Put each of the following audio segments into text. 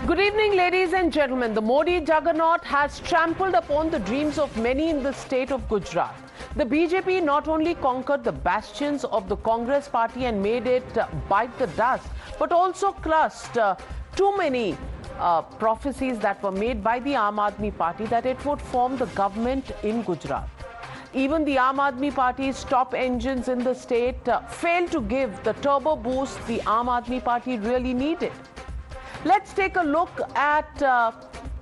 Good evening, ladies and gentlemen. The Modi juggernaut has trampled upon the dreams of many in the state of Gujarat. The BJP not only conquered the bastions of the Congress party and made it bite the dust, but also crushed too many prophecies that were made by the Aam Aadmi Party that it would form the government in Gujarat. Even the Aam Aadmi Party's top engines in the state failed to give the turbo boost the Aam Aadmi Party really needed. Let's take a look at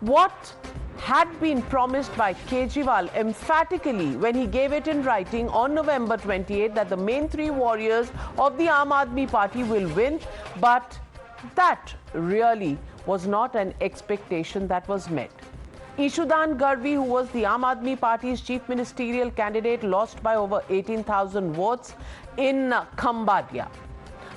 what had been promised by Kejriwal emphatically when he gave it in writing on November 28 that the main three warriors of the Aam Aadmi Party will win, but that really was not an expectation that was met. Ishudan Garvi, who was the Aam Aadmi Party's chief ministerial candidate, lost by over 18,000 votes in Khambadia.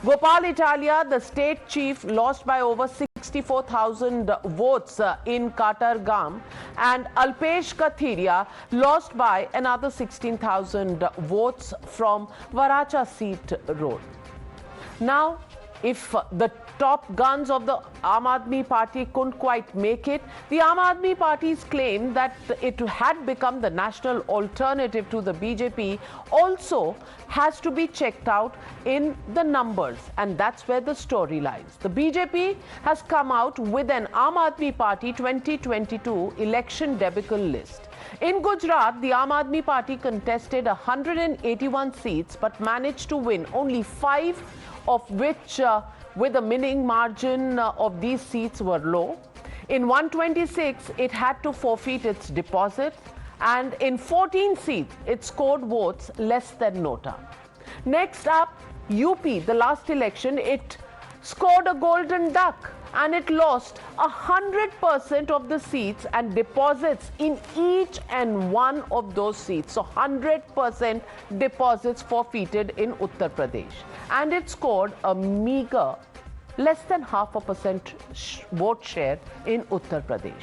Gopal Italia, the state chief, lost by over 64,000 votes in Katargam, and Alpesh Kathiria lost by another 16,000 votes from Varacha seat road. Now, if the top guns of the Aam Aadmi Party couldn't quite make it, the Aam Aadmi Party's claim that it had become the national alternative to the BJP also has to be checked out in the numbers, and that's where the story lies. The BJP has come out with an Aam Aadmi Party 2022 election debacle list. In Gujarat, the Aam Aadmi Party contested 181 seats but managed to win only 5, of which with a winning margin of these seats were low. In 126, it had to forfeit its deposit, and in 14 seats, it scored votes less than Nota. Next up, UP, the last election, it scored a golden duck and it lost 100% of the seats and deposits in each and one of those seats. So 100% deposits forfeited in Uttar Pradesh. And it scored a meager less than 0.5% vote share in Uttar Pradesh.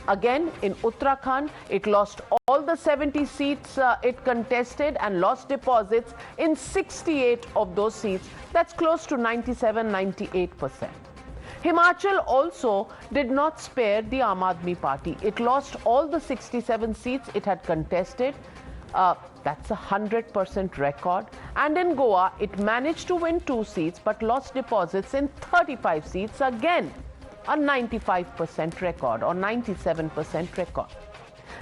Again, in Uttarakhand, it lost all the 70 seats it contested and lost deposits in 68 of those seats. That's close to 97-98%. Himachal also did not spare the Aam Aadmi Party. It lost all the 67 seats it had contested. That's a 100% record. And in Goa, it managed to win 2 seats but lost deposits in 35 seats. Again, a 95% record or 97% record.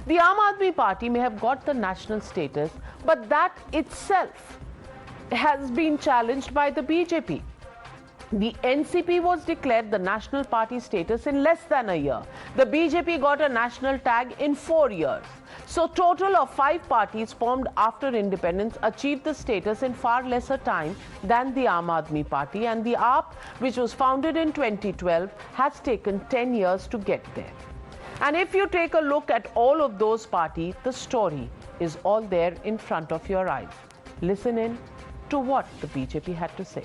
The Aam Aadmi Party may have got the national status, but that itself has been challenged by the BJP. The NCP was declared the national party status in less than a year. The BJP got a national tag in 4 years. So total of 5 parties formed after independence achieved the status in far lesser time than the Aam Aadmi Party, and the AAP, which was founded in 2012, has taken 10 years to get there. And if you take a look at all of those parties, the story is all there in front of your eyes. Listen in to what the BJP had to say.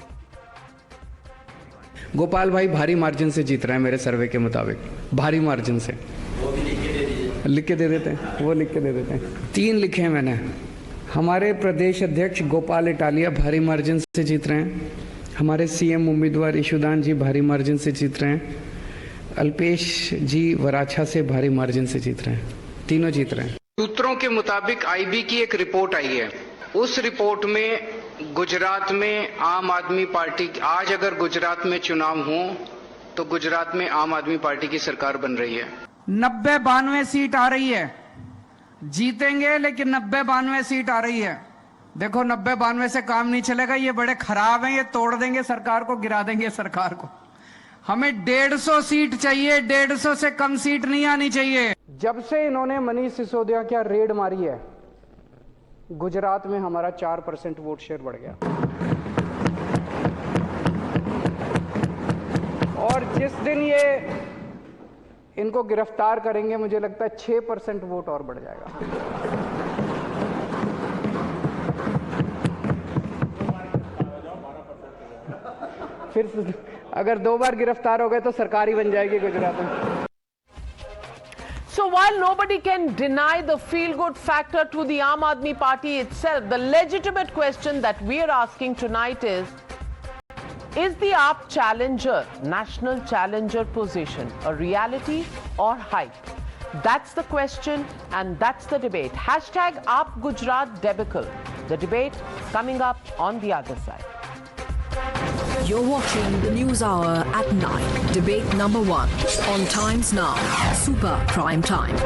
Gopal भाई भारी margin से जीत रहे हैं मेरे सर्वे के मुताबिक, भारी margin से। वो भी लिख के दे दीजिए। लिख के दे देते हैं, वो लिख के दे देते हैं। 3 लिखे हैं मैंने। हमारे प्रदेश अध्यक्ष गोपाल इटालिया भारी मार्जिन से जीत रहे हैं। हमारे सीएम उम्मीदवार ईशुदान जी भारी मार्जिन से जीत रहे हैं। अल्पेश जी वराछा से भारी मार्जिन से जीत रहे हैं। तीनों जीत रहे हैं। सूत्रों के मुताबिक आईबी की एक रिपोर्ट आई है। उस रिपोर्ट में गुजरात में आम आदमी पार्टी, आज अगर गुजरात में चुनाव हो तो गुजरात में आम आदमी पार्टी की सरकार बन रही है। 90-92 सीट आ रही है। जीतेंगे लेकिन 90-92 सीट आ रही है। देखो 90-92 से काम नहीं चलेगा, ये बड़े खराब हैं, ये तोड़ देंगे सरकार को, गिरा देंगे सरकार को। हमें 150 सीट चाहिए, 150 से कम सीट नहीं आनी चाहिए। जब से इन्होंने मनीष सिसोदिया क्या रेड मारी है, गुजरात में हमारा 4% वोट शेयर बढ़ गया, और जिस दिन ये इनको गिरफ्तार करेंगे मुझे लगता है 6% वोट और बढ़ जाएगा। फिर अगर 2 बार गिरफ्तार हो गए तो सरकार ही बन जाएगी गुजरात में। So while nobody can deny the feel-good factor to the Aam Aadmi Party itself, the legitimate question that we are asking tonight is, Is the AAP challenger, national challenger position, a reality or hype? That's the question and that's the debate. Hashtag AAP Gujarat Debacle. The debate coming up on the other side. You're watching the News Hour at 9. Debate number 1 on Times Now. Super Prime Time.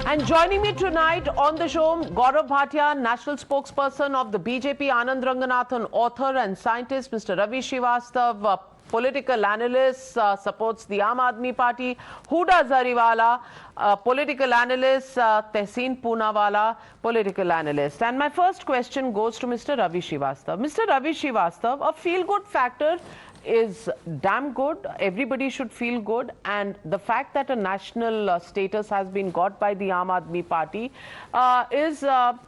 And joining me tonight on the show, Gaurav Bhatia, national spokesperson of the BJP, Anand Ranganathan, author and scientist, Mr. Ravi Srivastav, political analyst, supports the Aam Aadmi Party, Huda Zariwala, political analyst, Tehseen Poonawala, political analyst. And my first question goes to Mr. Ravi Srivastav. Mr. Ravi Srivastav, a feel-good factor is damn good. Everybody should feel good, and the fact that a national status has been got by the Aam Aadmi Party is a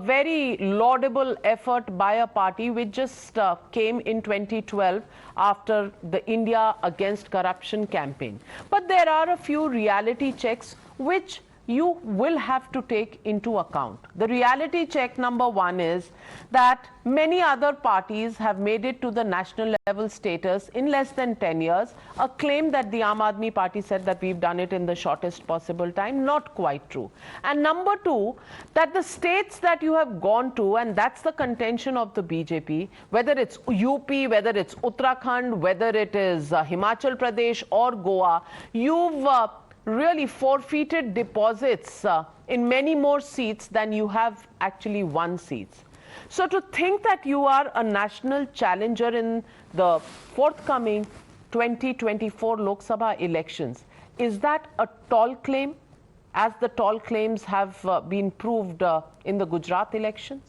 very laudable effort by a party which just came in 2012 after the India Against Corruption campaign. But there are a few reality checks which you will have to take into account. The reality check number 1 is that many other parties have made it to the national level status in less than 10 years, a claim that the Aam Aadmi Party said that we've done it in the shortest possible time. Not quite true. And number 2, that the states that you have gone to, and that's the contention of the BJP, whether it's UP, whether it's Uttarakhand, whether it is Himachal Pradesh or Goa, you've really forfeited deposits in many more seats than you have actually won seats. So to think that you are a national challenger in the forthcoming 2024 Lok Sabha elections, is that a tall claim, as the tall claims have been proved in the Gujarat elections?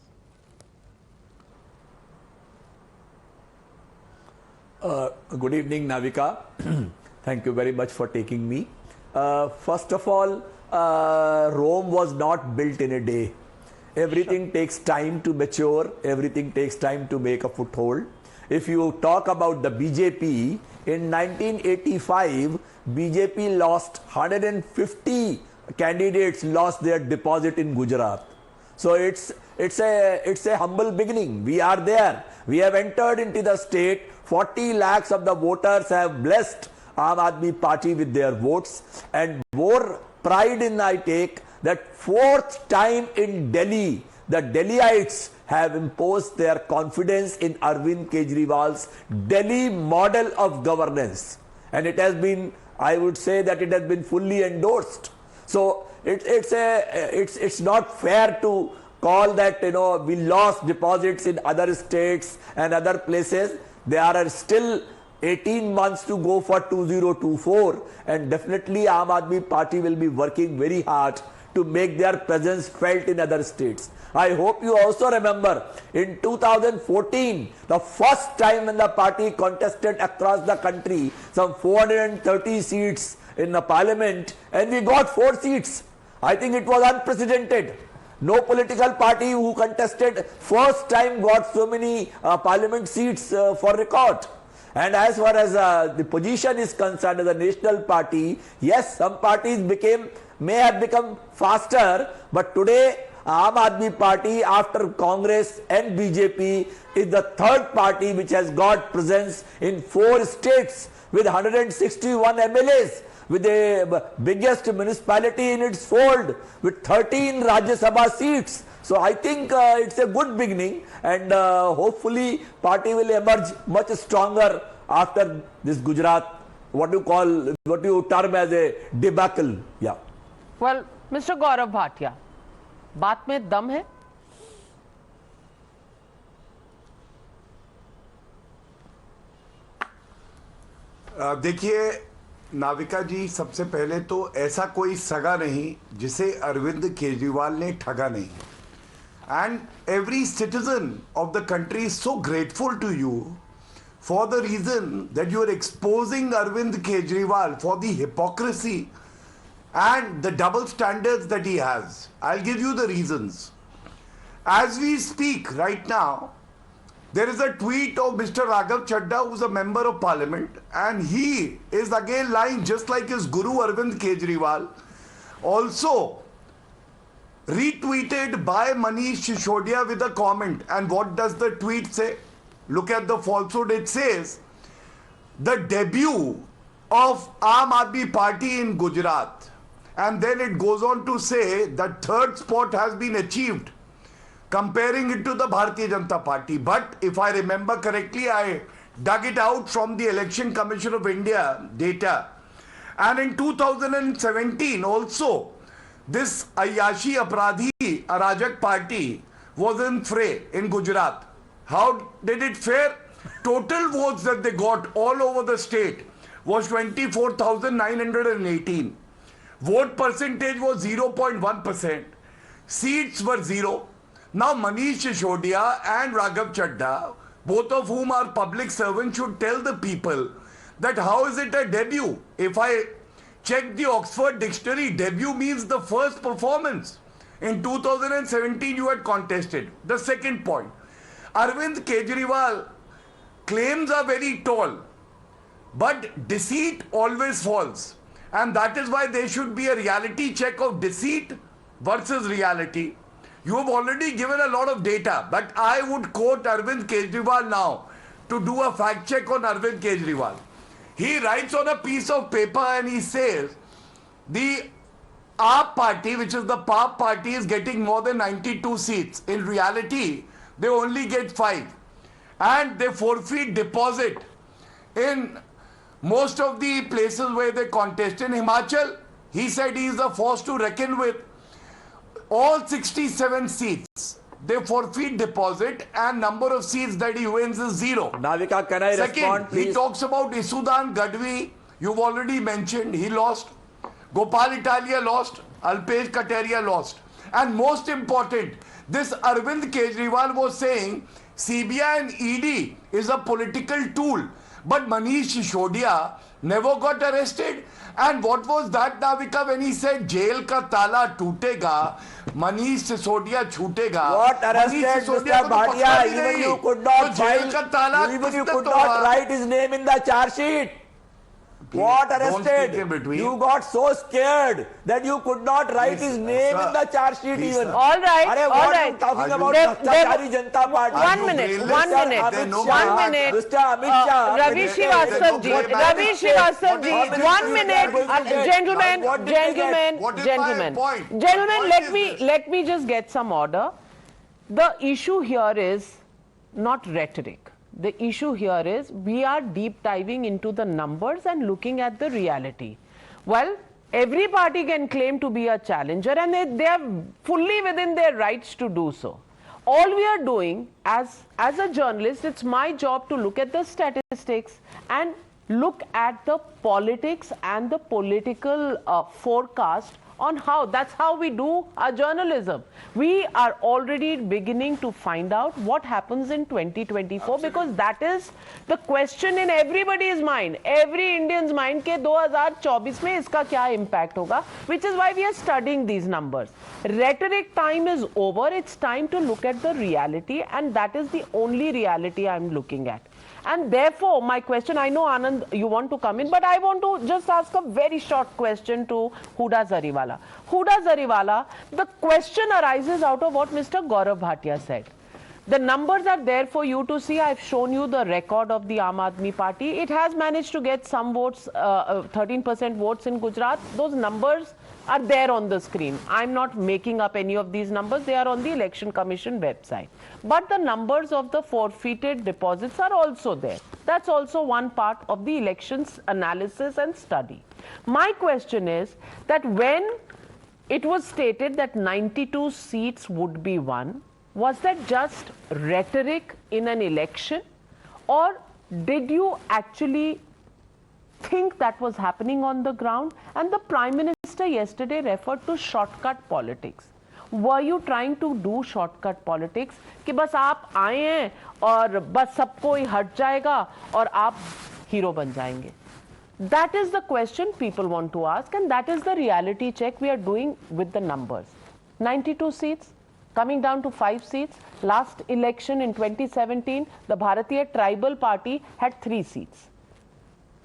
Good evening, Navika. Thank you very much for taking me. First of all, Rome was not built in a day. Everything takes time to mature. Everything takes time to make a foothold. If you talk about the BJP, in 1985, BJP lost 150 candidates lost their deposit in Gujarat. So it's a humble beginning. We are there. We have entered into the state. 40 lakhs of the voters have blessed Aam Aadmi Party with their votes, and more pride in I take that 4th time in Delhi, the Delhiites have imposed their confidence in Arvind Kejriwal's Delhi model of governance, and it has been, I would say that it has been fully endorsed. So it's not fair to call that we lost deposits in other states and other places. There are still 18 months to go for 2024, and definitely Aam Aadmi Party will be working very hard to make their presence felt in other states. I hope you also remember in 2014, the first time when the party contested across the country some 430 seats in the parliament, and we got 4 seats. I think it was unprecedented. No political party who contested first time got so many parliament seats for record. And as far as the position is concerned as a national party, yes, some parties may have become faster, but today Aam Aadmi Party, after Congress and BJP, is the 3rd party which has got presence in 4 states with 161 MLAs, with the biggest municipality in its fold, with 13 Rajya Sabha seats. So I think it's a good beginning, and hopefully party will emerge much stronger after this Gujarat, what you term as a debacle. Yeah. Well, Mr. Gaurav Bhatia, बात में दम है? देखिए नाविका जी, सबसे पहले तो ऐसा कोई सगा नहीं जिसे अरविंद केजरीवाल ने ठगा नहीं. And every citizen of the country is so grateful to you for the reason that you are exposing Arvind Kejriwal for the hypocrisy and the double standards that he has. I'll give you the reasons. As we speak right now, there is a tweet of Mr. Raghav Chadda, who's a member of parliament, and he is again lying just like his guru Arvind Kejriwal. Also, retweeted by Manish Sisodiya with a comment. And what does the tweet say? Look at the falsehood. It says, the debut of Aam Aadmi Party in Gujarat. And then it goes on to say that third spot has been achieved, comparing it to the Bharatiya Janata Party. But if I remember correctly, I dug it out from the Election Commission of India data. And in 2017 also, this Ayashi Apradhi Arajak Party was in fray in Gujarat. How did it fare? Total votes that they got all over the state was 24,918. Vote percentage was 0.1%. Seats were 0. Now Manish Sisodiya and Raghav Chadha, both of whom are public servants, should tell the people that how is it a debut? If I check the Oxford Dictionary, debut means the first performance. In 2017 you had contested. The second point, Arvind Kejriwal claims are very tall, but deceit always falls. And that is why there should be a reality check of deceit versus reality. You have already given a lot of data, but I would quote Arvind Kejriwal now to do a fact check on Arvind Kejriwal. He writes on a piece of paper and he says, the AAP party, which is the PAP party, is getting more than 92 seats. In reality, they only get 5. And they forfeit deposit in most of the places where they contest. In Himachal, he said he is a force to reckon with. All 67 seats, they forfeit deposit, and number of seats that he wins is 0. Navika, can I respond, please? He talks about Isudan Gadvi. You've already mentioned. He lost. Gopal Italia lost. Alpesh Kataria lost. And most important, this Arvind Kejriwal was saying CBI and ED is a political tool. But Manish Sisodiya never got arrested. And what was that, Navika, when he said jail ka tala tootega, Manish Sisodiya chhootega? What arrested Mr. Bhatia? Even you could not file, even you could not write his name in the charge sheet. What arrested? You got so scared that you could not write his name in the charge sheet even. All right, Arey, all what right. are you talking about Bhastakari Janata Party? One minute. Mr. Amit Shah. Ravi Srivastava ji, Ravi Srivastava ji, 1 minute. Gentlemen, let me just get some order. The issue here is not rhetoric. The issue here is we are deep diving into the numbers and looking at the reality. Well, every party can claim to be a challenger, and they are fully within their rights to do so. All we are doing as a journalist, it's my job to look at the statistics and look at the politics and the political forecast on how. That's how we do our journalism. We are already beginning to find out what happens in 2024. Absolutely. Because that is the question in everybody's mind, every Indian's mind, ke 2024 mein iska kya impact hoga, which is why we are studying these numbers. Rhetoric time is over. It's time to look at the reality, and that is the only reality I'm looking at. And therefore, my question, I know Anand, you want to come in, but I want to just ask a very short question to Huda Zariwala. Huda Zariwala, the question arises out of what Mr. Gaurav Bhatia said. The numbers are there for you to see. I've shown you the record of the Aam Aadmi Party. It has managed to get some votes, 13% votes in Gujarat. Those numbers are there on the screen. I'm not making up any of these numbers. They are on the Election Commission website. But the numbers of the forfeited deposits are also there. That's also one part of the elections analysis and study. My question is that when it was stated that 92 seats would be won, was that just rhetoric in an election, or did you actually think that was happening on the ground? And the Prime Minister yesterday referred to shortcut politics. Were you trying to do shortcut politics कि बस आप आए हैं और बस सब कोई हट जाएगा और आप हीरो बन जाएंगे? That is the question people want to ask, and that is the reality check we are doing with the numbers. 92 seats, coming down to 5 seats. Last election in 2017, the Bharatiya Tribal Party had 3 seats.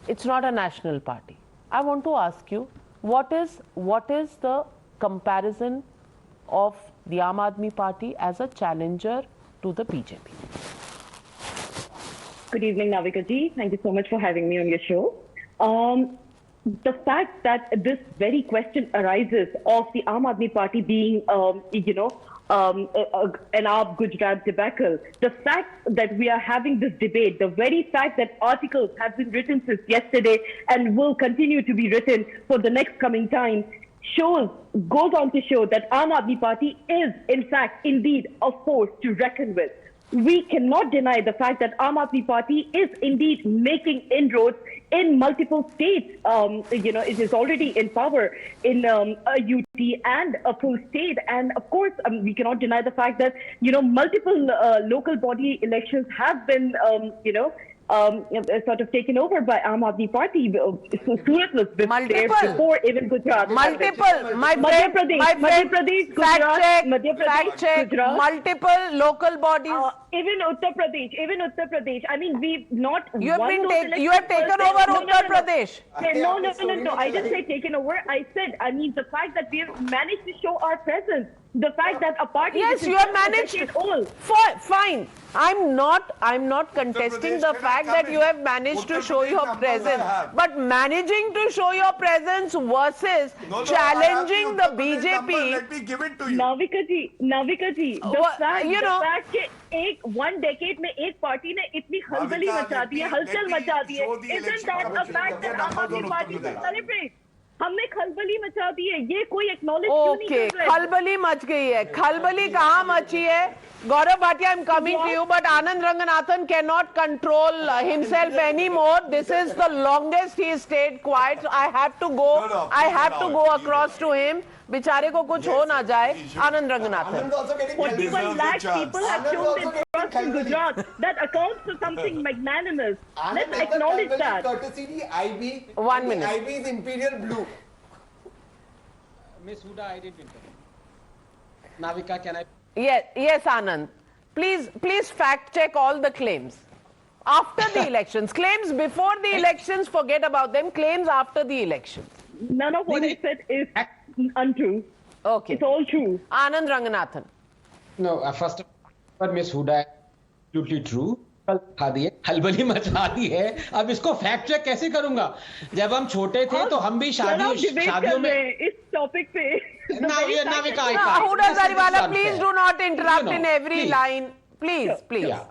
It's not a national party. I want to ask you, what is the comparison of the Aam Aadmi Party as a challenger to the BJP. Good evening, Navika ji. Thank you so much for having me on your show. The fact that this very question arises of the Aam Aadmi Party being, an AAP Gujarat debacle, the fact that we are having this debate, the very fact that articles have been written since yesterday and will continue to be written for the next coming time, goes on to show that Aam Aadmi Party is, in fact, indeed a force to reckon with. We cannot deny the fact that Aam Aadmi Party is indeed making inroads in multiple states. It is already in power in a UT and a full state. And of course, we cannot deny the fact that, multiple local body elections have been, sort of taken over by Aam Aadmi Party. So Surat was there before even Gujarat. Madhya Pradesh, Gujarat, multiple local bodies. Even Uttar Pradesh. I mean, we've not. You have taken over Uttar Pradesh. No. I didn't say taken over. I said, the fact that we have managed to show our presence. The fact that a party. Yes, you have managed. Fine. I'm not contesting the fact that you have managed to show your presence. But managing to show your presence versus challenging the BJP. Let me give it to you. Navika ji, the fact that one decade में एक party ने इतनी हलचल मचा दी है, isn't that a fact that Aam Aadmi Party will celebrate? हमने खलबली मचा दी है, ये कोई एक्नॉलेज क्यों नहीं कर रहा है? खलबली मच गई है. खलबली कहाँ मची है? Gaurav Bhatia, I'm coming to you, but Anand Ranganathan cannot control himself anymore. This is the longest he stayed quiet. So I have to go. I have to go across to him. बेचारे को कुछ हो ना जाए. Anand Ranganathan. 41 lakh people have shown their trust in Gujarat. That accounts for something magnanimous. Let's acknowledge that. Courtesy IB. 1 minute. IB is imperial blue. Miss Huda, I didn't interrupt. Navika, can I? Yes, Anand. Please fact check all the claims. After the elections. Claims before the elections, forget about them. Claims after the elections. None of what I said is untrue. Okay. It's all true. Anand Ranganathan. No, first of all, Miss Huda, absolutely true. हलबली मचा दी है. अब इसको fact check कैसे करूंगा? जब हम छोटे थे तो हम भी शादियों में इस टॉपिक पे Navika, Huda Zariwala, please do not interrupt in every line. Please. Yeah.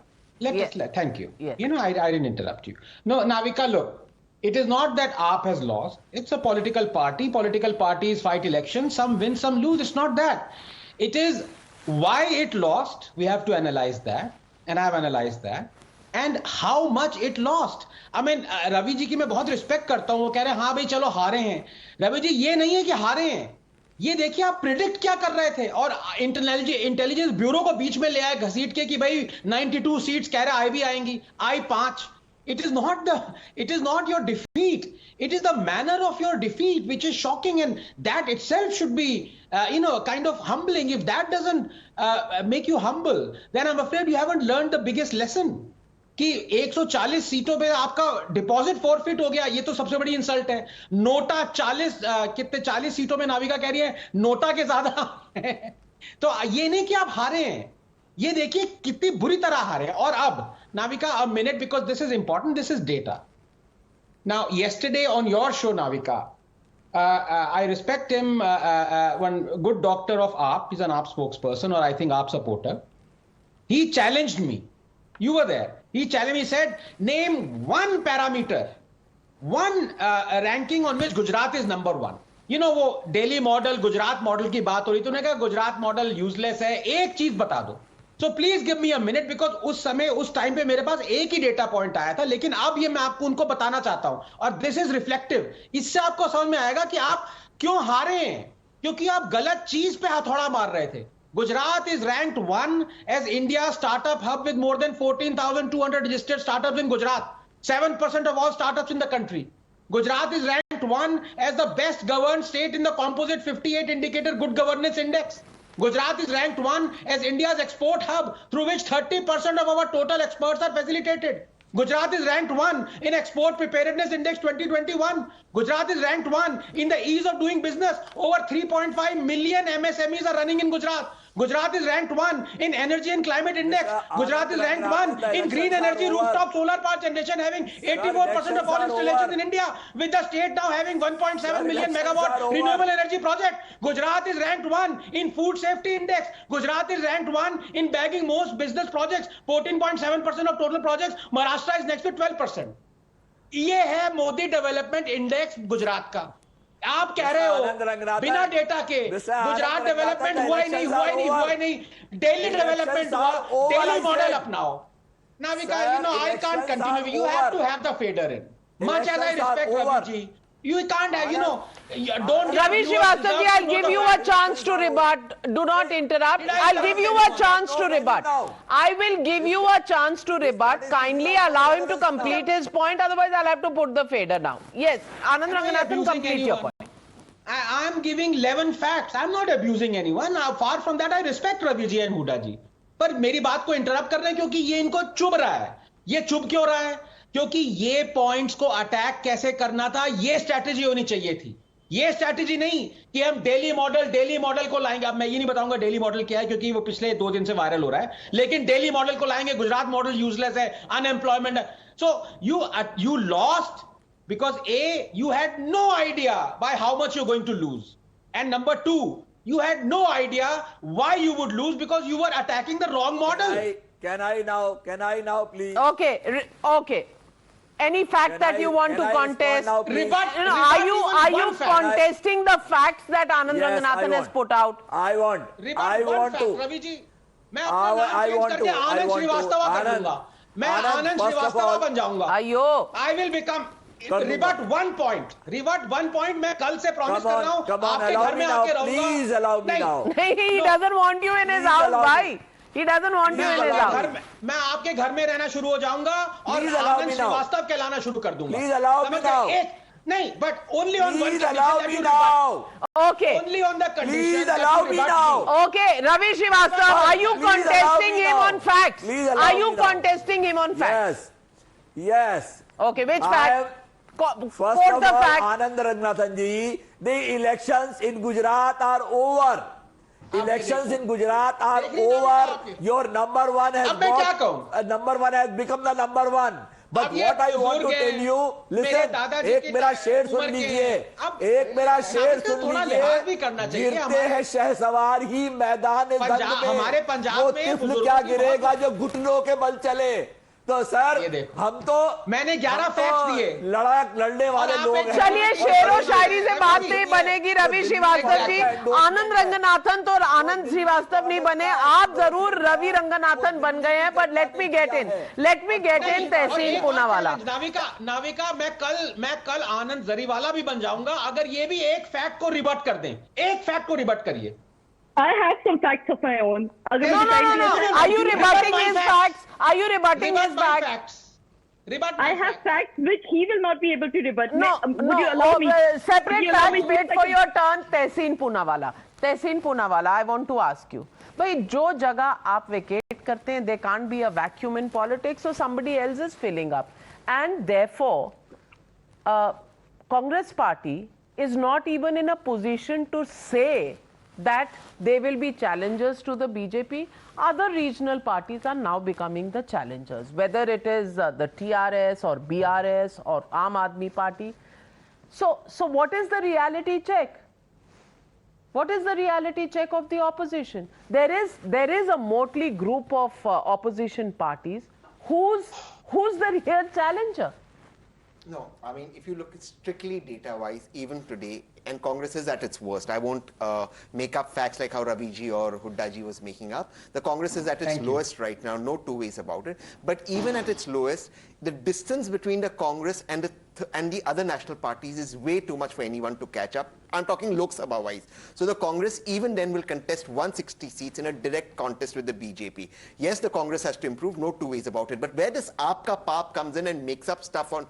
Thank you. Yes. I didn't interrupt you. No, Navika, look. It is not that AAP has lost. It's a political party. Political parties fight elections. Some win, some lose. It's not that. It is why it lost. We have to analyze that. And I have analyzed that. And how much it lost. I mean, Ravi ji की मैं बहुत respect करता हूँ. वो कह रहे हैं हाँ भाई चलो हारे हैं. रवि जी ये नहीं है कि हारे हैं. ये देखिए आप प्रिडिक्ट क्या कर रहे थे और इंटेलिजेंस ब्यूरो को बीच में ले आए घसीट के कि भाई 92 सीट्स कह रहे आई भी आएंगी. आई 5. It is not your defeat. It is the manner of your defeat which is shocking, and that itself should be, kind of humbling. If that doesn't make you humble, then I'm afraid you haven't learned the biggest lesson. कि 140 सीटों पे आपका deposit forfeit हो गया, ये तो सबसे बड़ी इंसल्ट है. नोटा 40 सीटों में नाविका कह रही है नोटा के ज्यादा है. तो ये नहीं कि आप हारे हैं, ये देखिए कितनी बुरी तरह हारे. और अब Navika, a minute, because this is important. This is data. Now, yesterday on your show, Navika, I respect him. One good doctor of AAP, he's an AAP spokesperson, or I think AAP supporter. He challenged me. You were there. He challenged me. He said, name one parameter, one ranking on which Gujarat is number one. वो Delhi model, Gujarat model की बात हो रही. तूने कहा Gujarat model useless है. एक चीज बता दो. So please give me a minute, because उस टाइम पे मेरे पास एक ही डेटा पॉइंट आया था, लेकिन अब ये मैं आपको उनको बताना चाहता हूं. और दिस इज रिफ्लेक्टिव. इससे आपको समझ में आएगा कि आप क्यों हारे हैं. क्योंकि आप गलत चीज पे हथौड़ा मार रहे थे. Gujarat is ranked 1 as India's startup hub with more than 14,200 registered startups in Gujarat. 7% of all startups in the country. Gujarat is ranked 1 as the best governed state in the composite 58 indicator good governance index. Gujarat is ranked 1 as India's export hub, through which 30% of our total exports are facilitated. Gujarat is ranked 1 in Export Preparedness Index 2021. Gujarat is ranked 1 in the ease of doing business. Over 3.5 million MSMEs are running in Gujarat. Gujarat is ranked 1 in Energy and Climate Index. Gujarat is ranked 1 in green energy rooftop solar power generation, having 84% of all installations in India, with the state now having 1.7 million megawatt renewable energy project. Gujarat is ranked 1 in food safety index. Gujarat is ranked 1 in bagging most business projects, 14.7% of total projects. Maharashtra is next with 12%. ये है Modi development index Gujarat का. आप कह रहे हो बिना data के Gujarat development हुआ ही नहीं. डेली डेवलपमेंट हुआ, डेली मॉडल अपनाओ. Navika, I can't continue. You have to have the fader in. Much as I respect Ravi ji, you can't have, don't. Ravi Srivastava ji, I'll give you a chance to rebut. Do not interrupt. I'll give you a chance to rebut. I will give you a chance to rebut. Kindly allow him to complete his point. Otherwise, I'll have to put the fader down. Yes, Anand Ranganathan, complete your point. I am giving 11 facts. I'm not abusing anyone. Far from that, I respect Ravi ji and Huda ji. पर मेरी बात को interrupt कर रहे हैं क्योंकि ये इनको चुभ रहा है. ये चुभ क्यों रहा है? क्योंकि ये पॉइंट्स को अटैक कैसे करना था, ये स्ट्रैटेजी होनी चाहिए थी. ये स्ट्रैटेजी नहीं कि हम डेली मॉडल को लाएंगे. अब मैं ये नहीं बताऊंगा डेली मॉडल क्या है क्योंकि वो पिछले 2 दिन से वायरल हो रहा है. लेकिन डेली मॉडल को लाएंगे. गुजरात मॉडल यूजलेस है, अनएम्प्लॉयमेंट है. So you lost because A, you had no idea by how much you're going to lose. And number 2, you had no idea why you would lose because you were attacking the wrong model. Can I now please? Okay. Any fact that you want to contest? Are you contesting the facts that Anand Ranganathan has put out? I want to. Ravi ji, मैं अपना नाम change करके आनंद श्रीवास्तव कर दूंगा. मैं आनंद श्रीवास्तव बन जाऊंगा. I will become. Rebut one point. मैं कल से प्रॉमिस कर रहा हूँ आपके घर में आके रहूंगा. Please allow me now. He doesn't want you in his house, bhai. He doesn't want you in his house. मैं आपके घर में रहना शुरू हो जाऊंगा और आनंद श्रीवास्तव कहलाना शुरू कर दूंगा. Please allow me now. नहीं, but only on one condition. Please allow me now. Okay. Only on the condition. Please allow me now. Okay, Ravi Srivastava, are you contesting him on facts? Are you contesting him on facts? Yes. Okay, which fact? First of all, Anand Ranganathan ji, the elections in Gujarat are over. Elections in Gujarat are over. Your number one has become the number one. But what I want to tell you, listen, एक मेरा शेर सुन लीजिए, गिरते हैं शहसवार ही मैदान जंग में, वो तिफल क्या गिरेगा जो घुटनों के बल चले. तो सर हम तो मैंने 11 फैक्ट्स दिए. लड़ने वाले लोग हैं. चलिए शेरो शायरी से बात नहीं बनेगी रवि श्रीवास्तव जी. आनंद रंगनाथन तो आनंद श्रीवास्तव नहीं बने, आप जरूर रवि रंगनाथन बन गए हैं. But let me get in Tehseen Poonawalla. Navika मैं कल आनंद जरीवाला भी बन जाऊंगा अगर ये भी एक फैक्ट को रिबट कर दें. एक फैक्ट को रिबट करिए. I have some facts of my own. No. Are you rebutting his facts? Are you rebutting his facts? I have facts which he will not be able to rebut. Would you allow me? Separate facts. Wait for your turn. Tehseen Poonawalla, I want to ask you. भाई जो जगह आप vacate करते हैं, there can't be a vacuum in politics, so somebody else is filling up. And therefore, Congress party is not even in a position to say that they will be challengers to the BJP. Other regional parties are now becoming the challengers, whether it is the TRS or BRS or Aam Aadmi Party. So what is the reality check? What is the reality check of the opposition? There is a motley group of opposition parties. Who's the real challenger? No, I mean, if you look at strictly data-wise, even today, and Congress is at its worst. I won't make up facts like how Ravi ji or Hudda ji was making up. The Congress is at its lowest right now, no two ways about it. But even at its lowest, the distance between the Congress and the other national parties is way too much for anyone to catch up I'm talking Lok Sabha wise. So the Congress even then will contest 160 seats in a direct contest with the BJP. Yes, the Congress has to improve, no two ways about it. But where this Aap Ka Paap comes in and makes up stuff on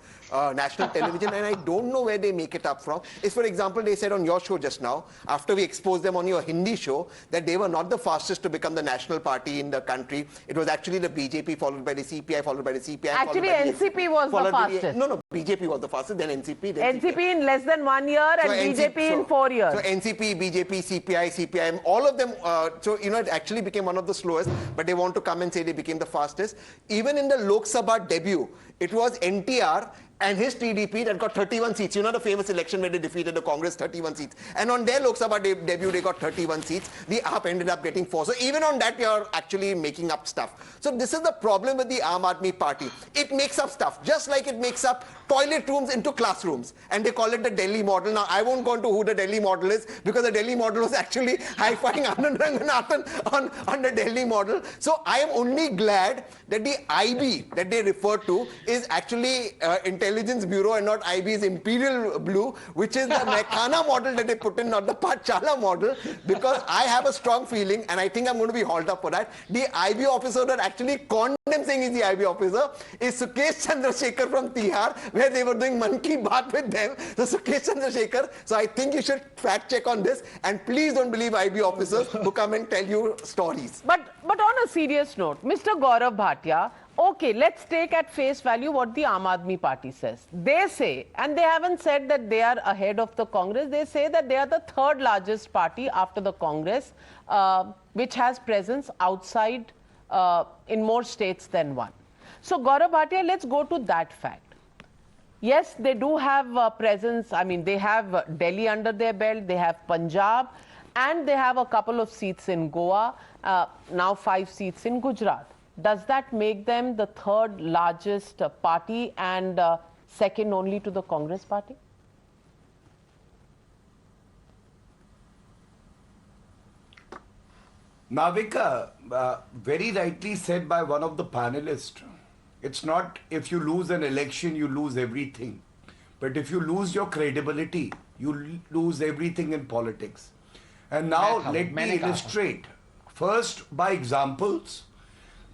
national television, and I don't know where they make it up from, is, for example, they said on your show just now, after we exposed them on your Hindi show, that they were not the fastest to become the national party in the country. It was actually the BJP, followed by the CPI, followed by the CPI. Actually, NCP was the fastest. No, BJP was the fastest, then NCP. Then NCP in less than 1 year and BJP in 4 years. So NCP, BJP, CPI, CPIM, all of them, it actually became one of the slowest, but they want to come and say they became the fastest. Even in the Lok Sabha debut, it was NTR and his TDP that got 31 seats. You know the famous election where they defeated the Congress, 31 seats. And on their Lok Sabha debut, they got 31 seats. The AAP ended up getting 4. So even on that, you're actually making up stuff. So this is the problem with the Aam Aadmi Party. It makes up stuff, just like it makes up toilet rooms into classrooms. And they call it the Delhi model. Now, I won't go into who the Delhi model is, because the Delhi model was actually high-fiving Anand Ranganathan on the Delhi model. So I am only glad that the IB that they refer to is actually Intelligence Bureau and not IB's Imperial Blue, which is the Mekana model that they put in, not the Pachala model, because I have a strong feeling, and I think I'm going to be hauled up for that, the IB officer that actually conned him saying he's the IB officer is Sukesh Chandrasekhar from Tihar, where they were doing Man Ki Baat with them. So Sukesh Chandrasekhar, so I think you should fact check on this, and please don't believe IB officers who come and tell you stories. But on a serious note, Mr. Gaurav Bhatia, okay, let's take at face value what the Aam Aadmi Party says. They say, and they haven't said that they are ahead of the Congress, they say that they are the third largest party after the Congress, which has presence outside in more states than one. So Gaurav Bhatia, let's go to that fact. Yes, they do have presence. I mean, they have Delhi under their belt, they have Punjab, and they have a couple of seats in Goa, now 5 seats in Gujarat. Does that make them the third largest party and second only to the Congress party? Navika, very rightly said by one of the panelists, it's not if you lose an election, you lose everything. But if you lose your credibility, you lose everything in politics. And now let me illustrate, first by examples,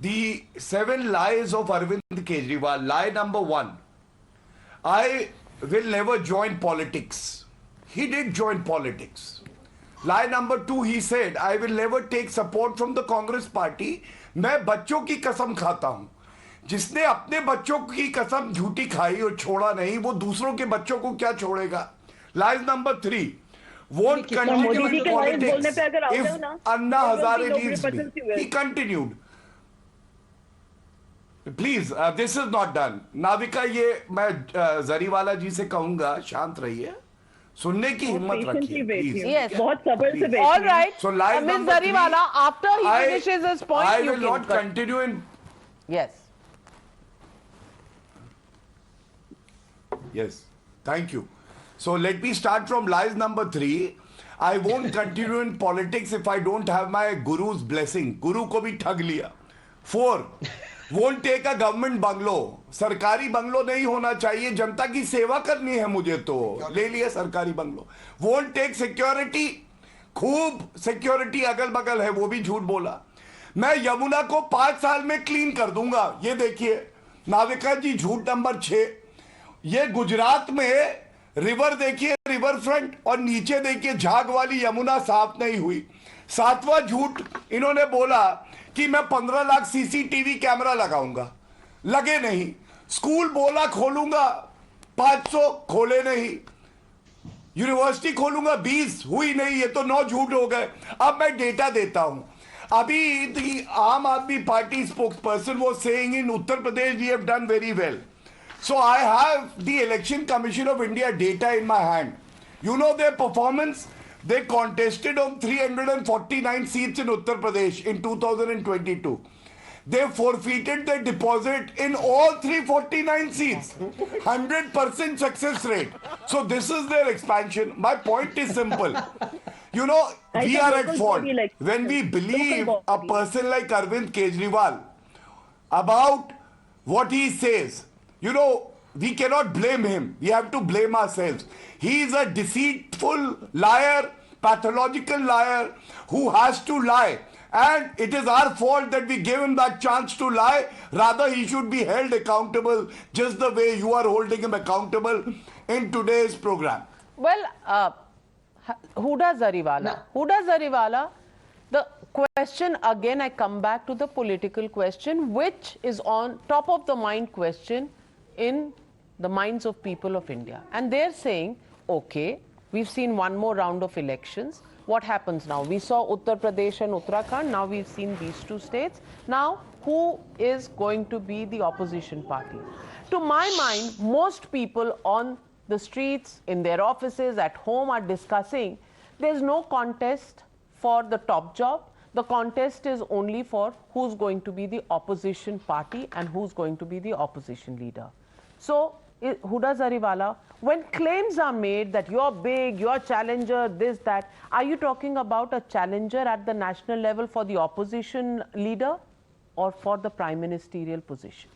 the 7 lies of Arvind Kejriwal. Lie number 1, I will never join politics. He did join politics. Lie number 2, he said, I will never take support from the Congress party. मैं बच्चों की कसम खाता हूं. जिसने अपने बच्चों की कसम झूठी खाई और छोड़ा नहीं, वो दूसरों के बच्चों को क्या छोड़ेगा? Lies number 3, won't continue in politics if Anna Hazare leaves me. He continued. Please, this is not done. Navika, ये मैं जरीवाला जी से कहूंगा, शांत रहिए, सुनने की हिम्मत रखिए, please. Yes. All right. So lie Ms. number 3, Zariwala, after he finishes his point, I will not continue in. Yes. Yes. Thank you. So let me start from lies number 3. I won't continue in politics if I don't have my guru's blessing. Guru को भी ठग लिया. 4. Won't take a government bungalow. सरकारी bungalow नहीं होना चाहिए, जनता की सेवा करनी है मुझे, तो ले लिया सरकारी बंगलो. Won't take security. खूब सिक्योरिटी अगल बगल है, वो भी झूठ बोला. मैं यमुना को 5 साल में क्लीन कर दूंगा. ये देखिए नाविका जी, झूठ नंबर 6. ये गुजरात में रिवर देखिए, रिवर फ्रंट, और नीचे देखिए झाग वाली यमुना साफ नहीं हुई. 7वां झूठ इन्होंने बोला कि मैं 15 लाख सीसीटीवी कैमरा लगाऊंगा, लगे नहीं. स्कूल बोला खोलूंगा, 500 खोले नहीं. यूनिवर्सिटी खोलूंगा, 20 हुई नहीं. ये तो 9 झूठ हो गए. अब मैं डेटा देता हूं. अभी the आम आदमी party spokesperson was saying in Uttar Pradesh we have done very well. So I have the Election Commission of India data in my hand. You know their performance? They contested on 349 seats in Uttar Pradesh in 2022. They forfeited their deposit in all 349 seats. 100% success rate. So this is their expansion. My point is simple. You know, we are at fault when we believe a person like Arvind Kejriwal about what he says. You know, we cannot blame him. We have to blame ourselves. He is a deceitful liar, pathological liar who has to lie. And it is our fault that we gave him that chance to lie. Rather, he should be held accountable just the way you are holding him accountable in today's program. Well, Huda Zariwala, the question again, I come back to the political question, which is on top of the mind question in the minds of people of India. And they're saying, okay, we've seen one more round of elections. What happens now? We saw Uttar Pradesh and Uttarakhand. Now we've seen these two states. Now, who is going to be the opposition party? To my mind, most people on the streets, in their offices, at home are discussing there's no contest for the top job. The contest is only for who's going to be the opposition party and who's going to be the opposition leader. So, Huda Zariwala, when claims are made that you're big, you're challenger, this, that, are you talking about a challenger at the national level for the opposition leader or for the prime ministerial position?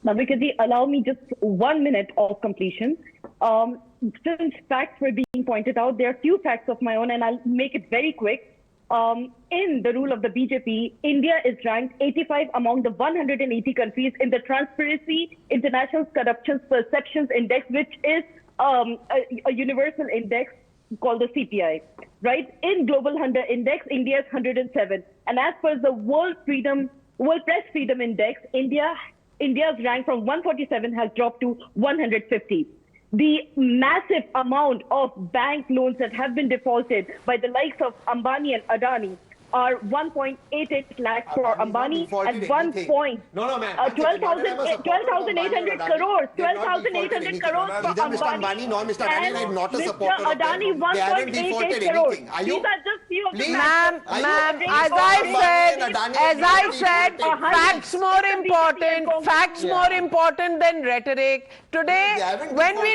Navika ji, allow me just 1 minute of completion. Since facts were being pointed out, there are few facts of my own and I'll make it very quick. In the rule of the BJP, India is ranked 85 among the 180 countries in the Transparency International Corruption Perceptions Index, which is a universal index called the CPI. Right? In Global 100 Index, India is 107. And as per the World Press Freedom Index, India's rank from 147 has dropped to 150. The massive amount of bank loans that have been defaulted by the likes of Ambani and Adani are 1.88 lakhs for Ambani and 12,800 crores. 12,800 crores for Neither Mr. Ambani nor Mr. Adani are not a supporter of them. They haven't defaulted anything. Are you? These are just few of the Ma'am, as I said, facts more important than rhetoric. Today, when we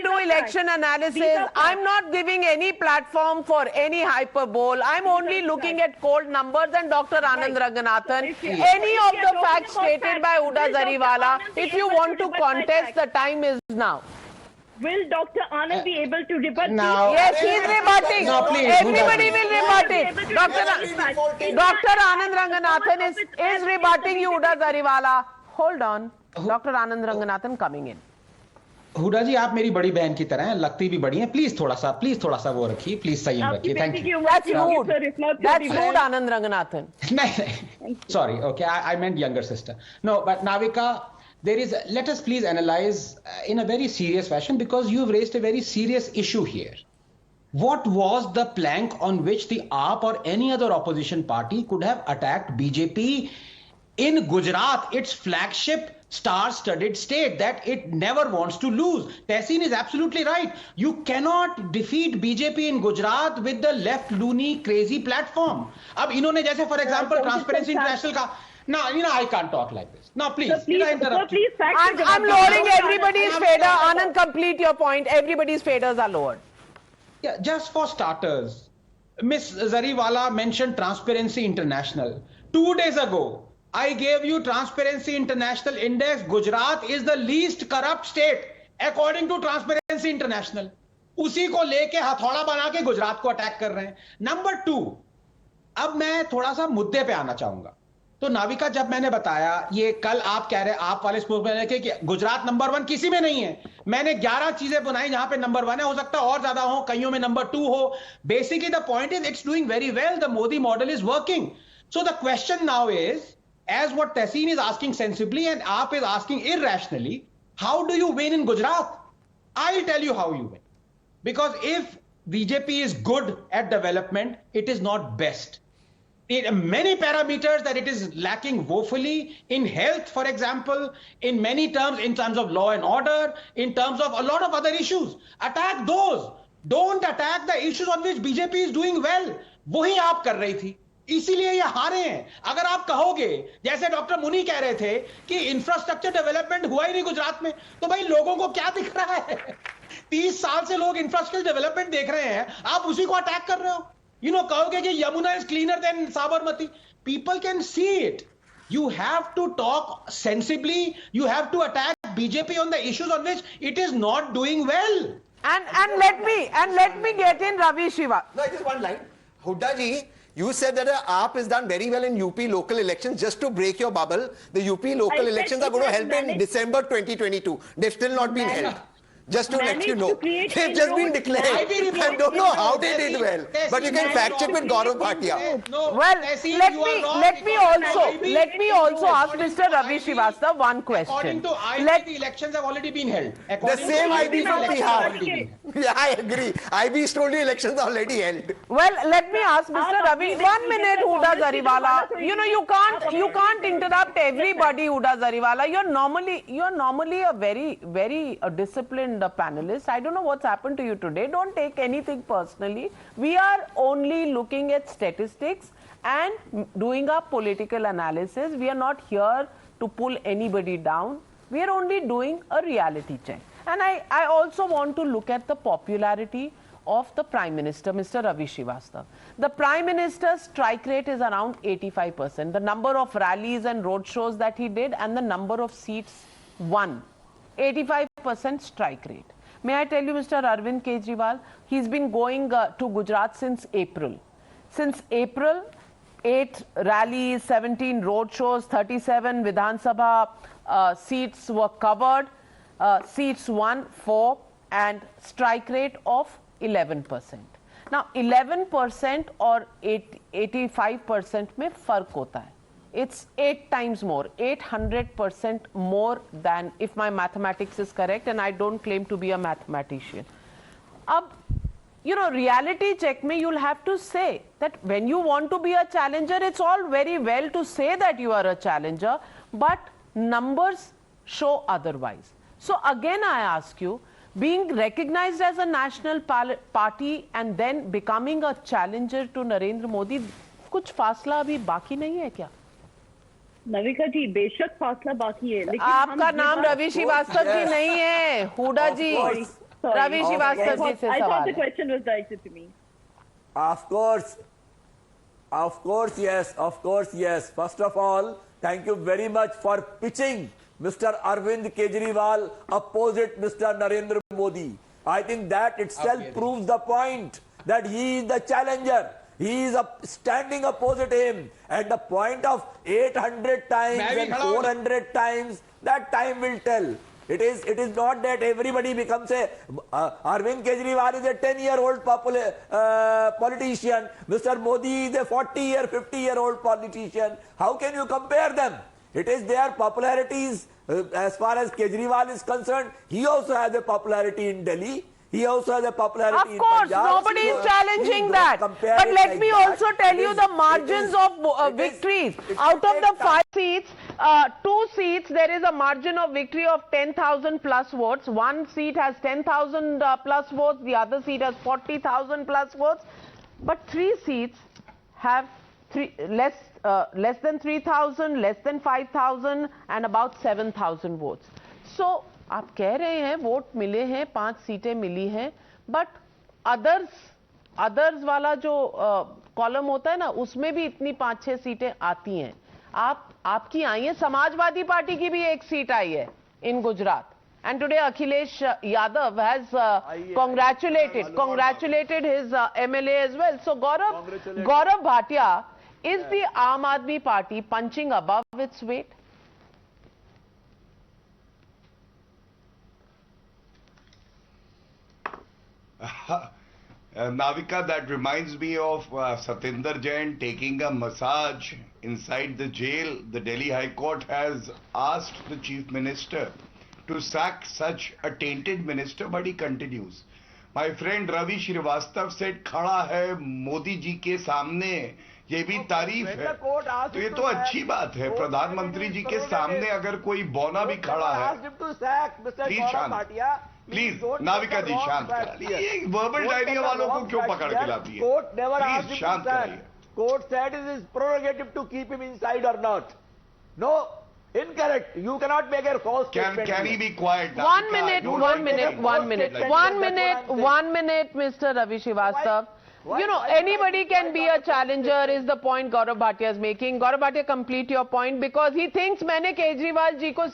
do election analysis, I'm not giving any platform for any hyperbole. I'm only looking at cold numbers and Dr. Anand Ranganathan. Any of the facts stated by Huda Zariwala, if you want to contest, the time is now. Will Dr. Anand be able to rebut? Yes, he is rebutting. No, please, everybody will rebut it. Dr. Anand Ranganathan is rebutting you, Huda Zariwala. Hold on. Dr. Anand Ranganathan coming in. Hooda ji, आप मेरी बड़ी बहन की तरह हैं, लगती भी बड़ी हैं. प्लीज थोड़ा सा वो रखिए, प्लीज संयम रखिए. Thank you. That's rude, Anand Ranganathan. नहीं, sorry, okay, I meant younger sister. No, but Navika, let us please analyze in a very serious fashion, because you've raised a very serious issue here. What was the plank on which the AAP or any other opposition party could have attacked BJP in Gujarat, its flagship star-studded state that it never wants to lose? Tehseen is absolutely right. You cannot defeat BJP in Gujarat with the left loony crazy platform. Ab inhone jaise, for example, Transparency International ka. No, I can't talk like this. Now, please, did I interrupt you? I'm lowering everybody's fader. Anand, complete your point. Everybody's faders are lowered. Yeah, just for starters, Miss Zariwala mentioned Transparency International. 2 days ago, I gave you Transparency International Index. Gujarat is the least corrupt state according to Transparency International. उसी को लेके हथौड़ा बना के गुजरात को attack कर रहे हैं. नंबर 2, अब मैं थोड़ा सा मुद्दे पे आना चाहूंगा. तो नाविका, जब मैंने बताया ये कल आप कह रहे, आप वाले स्पोक्समैन के कि गुजरात नंबर 1 किसी में नहीं है. मैंने 11 चीजें बनाई जहां पे नंबर 1 है, हो सकता है और ज्यादा हो, कईयों में नंबर 2 हो. Basically the point is it's doing very well. The Modi model is working. So the question now is, as what Tehseen is asking sensibly and AAP is asking irrationally, how do you win in Gujarat? I'll tell you how you win. Because if BJP is good at development, it is not best. Many parameters that it is lacking woefully in health, for example, in many terms, in terms of law and order, in terms of a lot of other issues. Attack those. Don't attack the issues on which BJP is doing well. वही आप कर रही थी. इसीलिए ये हारे हैं. अगर आप कहोगे, जैसे डॉक्टर मुनी कह रहे थे कि इंफ्रास्ट्रक्चर डेवलपमेंट हुआ ही नहीं गुजरात में, तो भाई लोगों को क्या दिख रहा है? 30 साल से लोग इंफ्रास्ट्रक्चर डेवलपमेंट देख रहे हैं, आप उसी को अटैक कर रहे हो. कहोगे कि Yamuna is cleaner then Sabarmati. People can see it. You have to talk sensibly. You have to attack BJP on the issues on which it is not doing well. And let me get in Ravi Shiva. No, just one line. Hooda ji, you said that the AAP has done very well in UP local elections. Just to break your bubble, the UP local elections are going to help in December 2022. They've still not been held. Just to let you know, they've just been declared. I don't know how they did well, but you can fact check with Gaurav Bhatia. Well, let me also ask Mr. Ravi Srivastava one question. According to IB, the elections have already been held. The same IB from Bihar. Yeah, I agree. IB told you elections are already held. Well, let me ask Mr. Ravi. 1 minute, Huda Zariwala. You know, you can't interrupt everybody, Huda Zariwala. You're normally a very disciplined panelist. I don't know what's happened to you today. Don't take anything personally. We are only looking at statistics and doing our political analysis. We are not here to pull anybody down. We are only doing a reality check. And I also want to look at the popularity of the Prime Minister, Mr. Ravi Srivastava. The Prime Minister's strike rate is around 85%. The number of rallies and road shows that he did and the number of seats won. 85% strike rate. May I tell you, Mr. Arvind Kejriwal, he's been going to Gujarat since April. Since April, 8 rallies, 17 road shows, 37 Vidhan Sabha seats were covered, seats won 4 and strike rate of 11%. Now, 11% or 85% में फर्क होता है. It's 8 times more, 800% more than, if my mathematics is correct, and I don't claim to be a mathematician. You know, reality check me, you'll have to say that when you want to be a challenger, it's all very well to say that you are a challenger, but numbers show otherwise. So again, I ask you, being recognized as a national party and then becoming a challenger to Narendra Modi, कुछ फासला अभी बाकी नहीं है क्या? नविका जी, बेशक फासला बाकी है, लेकिन आपका नाम रवि श्रीवास्तव जी नहीं है, हुडा जी, रवि श्रीवास्तव जी से I thought सवाल the है. question was directed to me. Of course, yes. First of all, thank you very much for pitching Mr. Arvind Kejriwal opposite Mr. Narendra Modi. I think that itself proves the point that he is the challenger. He is standing opposite him. At the point of 800 times and 400 times, that time will tell. It is not that everybody becomes a Arvind Kejriwal is a 10-year-old politician. Mr. Modi is a 40-year, 50-year-old politician. How can you compare them? It is their popularities. As far as Kejriwal is concerned, he also has a popularity in Delhi. He also has a popularity in Punjab. Of course, nobody is challenging that. But let me also tell you the margins of victories. Out of the 5 seats, 2 seats, there is a margin of victory of 10,000 plus votes. 1 seat has 10,000 plus votes. The other seat has 40,000 plus votes. But 3 seats have less than 3,000, less than 5,000 and about 7,000 votes. So, आप कह रहे हैं vote मिले हैं, 5 सीटें मिली हैं, but others वाला जो कॉलम होता है ना, उसमें भी इतनी 5-6 सीटें आती हैं. आपकी आई है, समाजवादी पार्टी की भी 1 सीट आई है इन Gujarat. And today Akhilesh Yadav has congratulated his MLA as well. So Gaurav Bhatia, is the Aam Aadmi Party punching above its weight? Navika, that reminds me of Satinder Jain taking a massage inside the jail. The Delhi High Court has asked the Chief Minister to sack such a tainted minister, but he continues. My friend Ravi Srivastava said, खड़ा है मोदी जी के सामने, ये भी तारीफ है. तो ये तो अच्छी बात है. प्रधानमंत्री जी के सामने अगर कोई बौना भी खड़ा है, प्लीज शांत, प्लीज नाविका जी शांत करा. ये वर्बल डायरिया वालों को क्यों पकड़ के लाती है? प्लीज शांत कराइए. Court said it is prerogative to keep him inside or not. No, incorrect. You cannot make a false statement. Can he be quiet? 1 minute, Mr. Ravi Srivastava. You know, anybody can be a challenger is the point Gaurav Bhatia is making. Gaurav Bhatia, complete your point because he thinks मैंने केजरीवाल जी को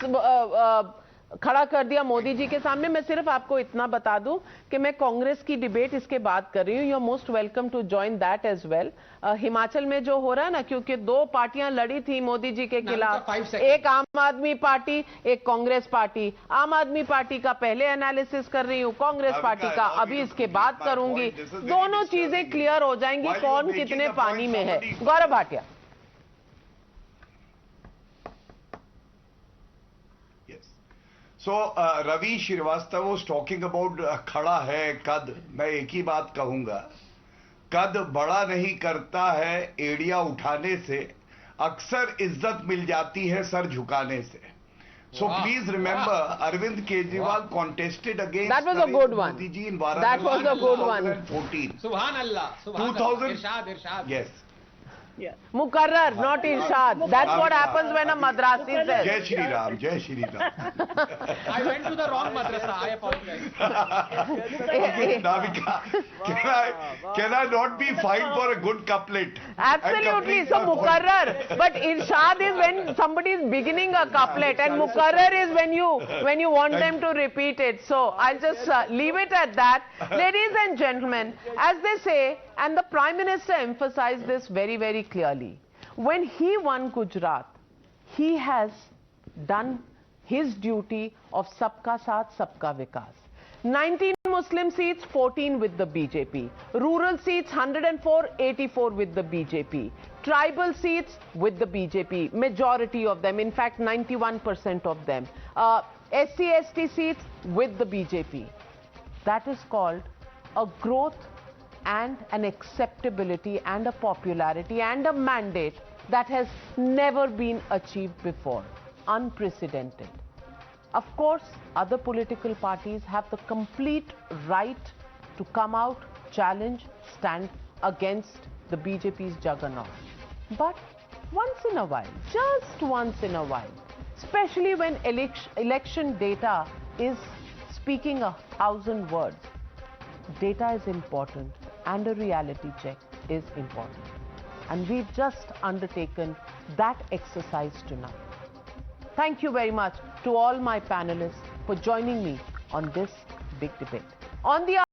खड़ा कर दिया मोदी जी के सामने. मैं सिर्फ आपको इतना बता दूं कि मैं कांग्रेस की डिबेट इसके बाद कर रही हूं. You are most welcome to join that as well. Himachal में जो हो रहा है ना, क्योंकि दो पार्टियां लड़ी थी मोदी जी के खिलाफ, एक आम आदमी पार्टी, एक कांग्रेस पार्टी. आम आदमी पार्टी का पहले एनालिसिस कर रही हूं, कांग्रेस पार्टी का अभी इसके बाद करूंगी. दोनों चीजें क्लियर हो जाएंगी कौन कितने पानी में है. Gaurav Bhatia. So Ravi Srivastava was talking about खड़ा है कद. मैं एक ही बात कहूंगा, कद बड़ा नहीं करता है एड़िया उठाने से, अक्सर इज्जत मिल जाती है सर झुकाने से. So please remember, Arvind Kejriwal contested against That was a good one. Modi ji in Varanasi. That was a good one. 2014. Subhan Allah. 2000. Irshad. Yes. Mukarrar, not Irshad. That's what happens when a Madrasi says. Jai Shri Ram, Jai Shri Ram. I went to the wrong madrasa. I apologize. Navika, can I not be fined for a good couplet? Absolutely. So Mukarrar, but Irshad is when somebody is beginning a couplet, and Mukarrar is when you want them to repeat it. So I'll just leave it at that. Ladies and gentlemen, as they say, and the Prime Minister emphasized this very, very clearly. When he won Gujarat, he has done his duty of Sabka Saath, Sabka Vikas. 19 Muslim seats, 14 with the BJP. Rural seats, 104, 84 with the BJP. Tribal seats with the BJP. Majority of them, in fact, 91% of them. SC/ST seats with the BJP. That is called a growth and an acceptability and a popularity and a mandate that has never been achieved before. Unprecedented. Of course, other political parties have the complete right to come out, challenge, stand against the BJP's juggernaut. But once in a while, just once in a while, especially when election data is speaking 1,000 words, data is important and a reality check is important. And we've just undertaken that exercise tonight. Thank you very much to all my panelists for joining me on this big debate. On the